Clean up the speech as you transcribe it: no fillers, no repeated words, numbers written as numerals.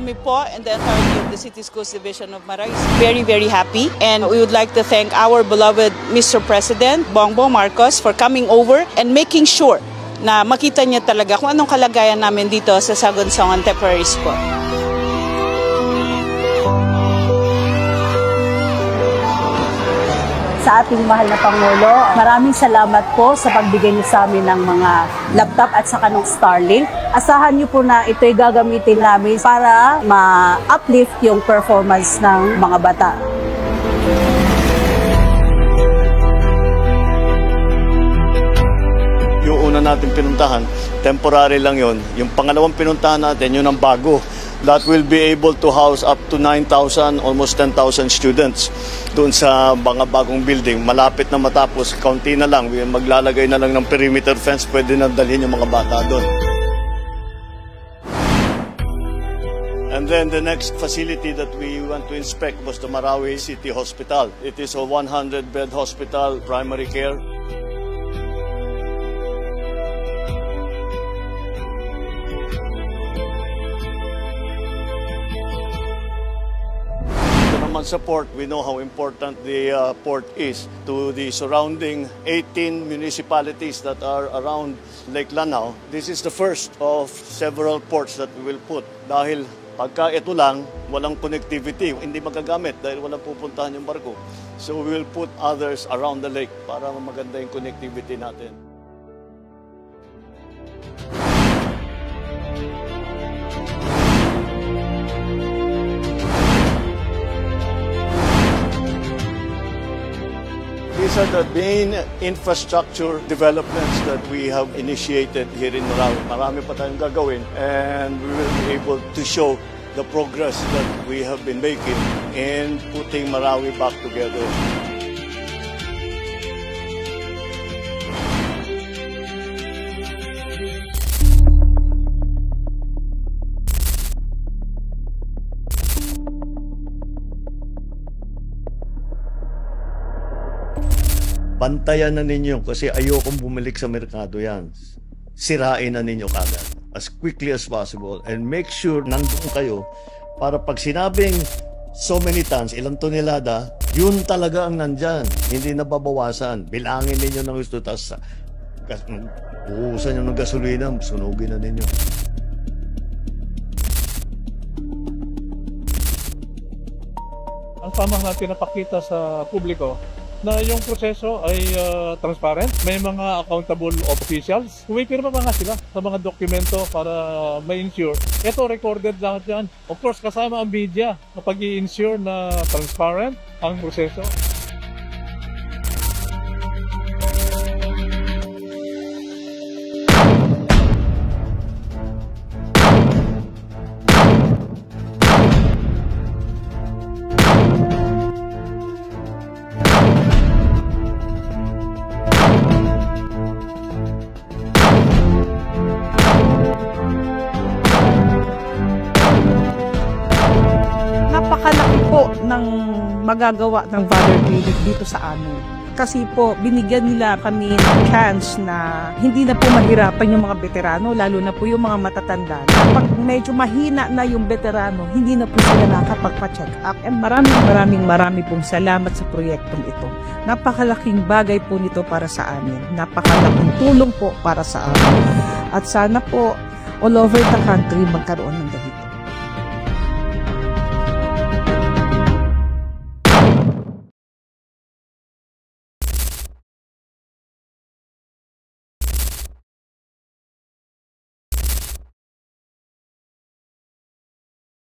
Kami po and the entirety of the City Schools Division of Marawi is very, very happy. And we would like to thank our beloved Mr. President, Bongbong Marcos, for coming over and making sure na makita niya talaga kung anong kalagayan namin dito sa Sagunsongan Temporary School. Sa ating mahal na Pangulo, maraming salamat po sa pagbigay niyo sa amin ng mga laptop at saka ng Starlink. Asahan niyo po na ito'y gagamitin namin para ma-uplift yung performance ng mga bata. Yung una natin pinuntahan, temporary lang yon. Yung pangalawang pinuntahan natin, yun ang bago. That will be able to house up to 9,000, almost 10,000 students doon sa mga bagong building. Malapit na matapos, kaunti na lang. Maglalagay na lang ng perimeter fence, pwede na dalhin yung mga bata doon. And then the next facility that we want to inspect was the Marawi City Hospital. It is a 100-bed hospital, primary care. Sa port, we know how important the port is to the surrounding 18 municipalities that are around Lake Lanao. This is the first of several ports that we will put. Dahil pagka ito lang, walang connectivity, hindi magagamit dahil walang pupuntahan yung barko. So we will put others around the lake para maganda yung connectivity natin. These are the main infrastructure developments that we have initiated here in Marawi. Marami pa tayong gagawin and we will be able to show the progress that we have been making in putting Marawi back together. Bantayan na ninyo kasi ayokong bumalik sa merkado yan. Sirain na ninyo kagad as quickly as possible and make sure nandun kayo para pag sinabing so many tons, ilang tonelada, yun talaga ang nandyan. Hindi na babawasan. Bilangin ninyo ng gusto, tapos uusan nyo ng gasolina, sunugin na ninyo. Ang tamang natin napakita sa publiko na yung proseso ay transparent. May mga accountable officials. Pumipirma pa nga sila sa mga dokumento para ma-ensure. Ito, recorded lahat yan. Of course, kasama ang media na pag-i-ensure na transparent ang proseso. Napakalaki po ng magagawa ng Father Clinic dito sa amin. Kasi po, binigyan nila kami ng chance na hindi na po mahirapan yung mga veterano, lalo na po yung mga matatanda. Kapag medyo mahina na yung veterano, hindi na po sila nakapagpa-check up. And marami pong salamat sa proyektong ito. Napakalaking bagay po nito para sa amin. Napakalaking tulong po para sa amin. At sana po, all over the country magkaroon ng ganito.